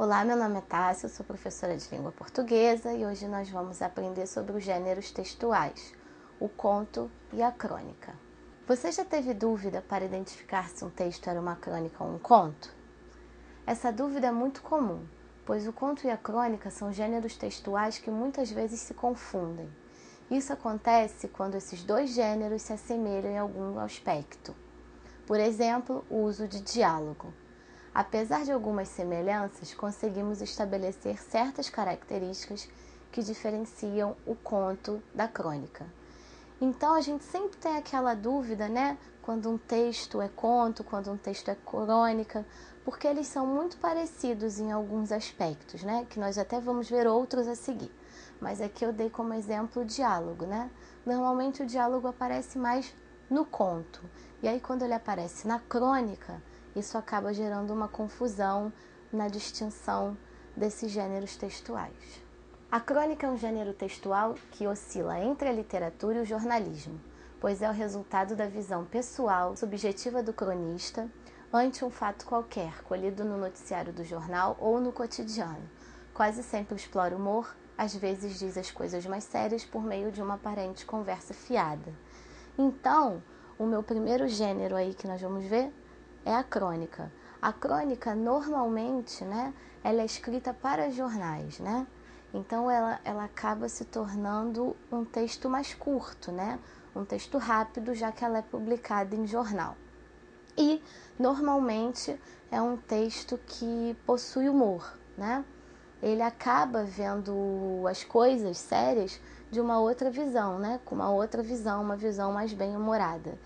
Olá, meu nome é Tássia, eu sou professora de língua portuguesa e hoje nós vamos aprender sobre os gêneros textuais, o conto e a crônica. Você já teve dúvida para identificar se um texto era uma crônica ou um conto? Essa dúvida é muito comum, pois o conto e a crônica são gêneros textuais que muitas vezes se confundem. Isso acontece quando esses dois gêneros se assemelham em algum aspecto. Por exemplo, o uso de diálogo. Apesar de algumas semelhanças, conseguimos estabelecer certas características que diferenciam o conto da crônica. Então, a gente sempre tem aquela dúvida, né? Quando um texto é conto, quando um texto é crônica, porque eles são muito parecidos em alguns aspectos, né? Que nós até vamos ver outros a seguir. Mas aqui eu dei como exemplo o diálogo, né? Normalmente o diálogo aparece mais no conto. E aí, quando ele aparece na crônica, isso acaba gerando uma confusão na distinção desses gêneros textuais. A crônica é um gênero textual que oscila entre a literatura e o jornalismo, pois é o resultado da visão pessoal, subjetiva do cronista ante um fato qualquer, colhido no noticiário do jornal ou no cotidiano. Quase sempre explora o humor, às vezes diz as coisas mais sérias por meio de uma aparente conversa fiada. Então, o meu primeiro gênero aí que nós vamos ver é a crônica. A crônica, normalmente, né, ela é escrita para jornais, né? Então, ela acaba se tornando um texto mais curto, né? Um texto rápido, já que ela é publicada em jornal. E, normalmente, é um texto que possui humor, né? Ele acaba vendo as coisas sérias de uma outra visão, né? Com uma outra visão, uma visão mais bem-humorada.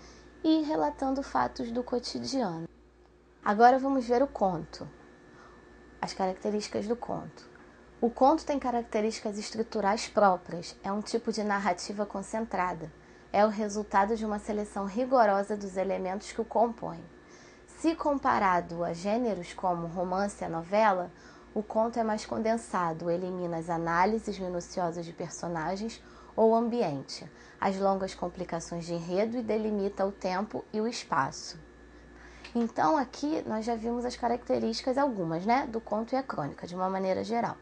E relatando fatos do cotidiano. Agora vamos ver o conto. As características do conto. O conto tem características estruturais próprias, é um tipo de narrativa concentrada. É o resultado de uma seleção rigorosa dos elementos que o compõem. Se comparado a gêneros como romance e a novela, o conto é mais condensado, elimina as análises minuciosas de personagens ou ambiente, as longas complicações de enredo e delimita o tempo e o espaço. Então, aqui nós já vimos as características algumas, né, do conto e a crônica, de uma maneira geral.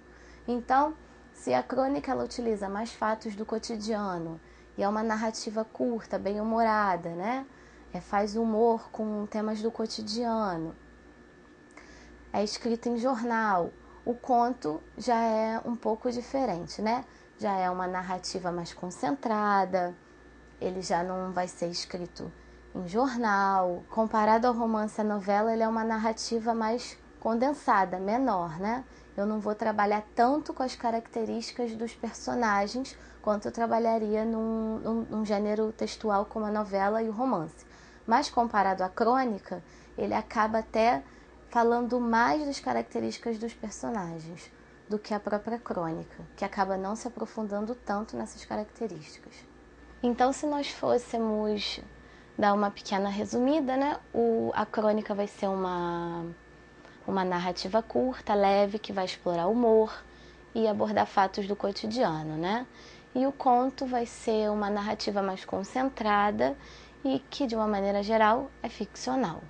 Então, se a crônica ela utiliza mais fatos do cotidiano e é uma narrativa curta, bem-humorada, né, faz humor com temas do cotidiano, é escrita em jornal, o conto já é um pouco diferente, né? Já é uma narrativa mais concentrada, ele já não vai ser escrito em jornal. Comparado ao romance e à novela, ele é uma narrativa mais condensada, menor, né? Eu não vou trabalhar tanto com as características dos personagens quanto eu trabalharia num gênero textual como a novela e o romance. Mas comparado à crônica, ele acaba até falando mais das características dos personagens do que a própria crônica, que acaba não se aprofundando tanto nessas características. Então, se nós fôssemos dar uma pequena resumida, né? A crônica vai ser uma narrativa curta, leve, que vai explorar humor e abordar fatos do cotidiano, né? E o conto vai ser uma narrativa mais concentrada e que, de uma maneira geral, é ficcional.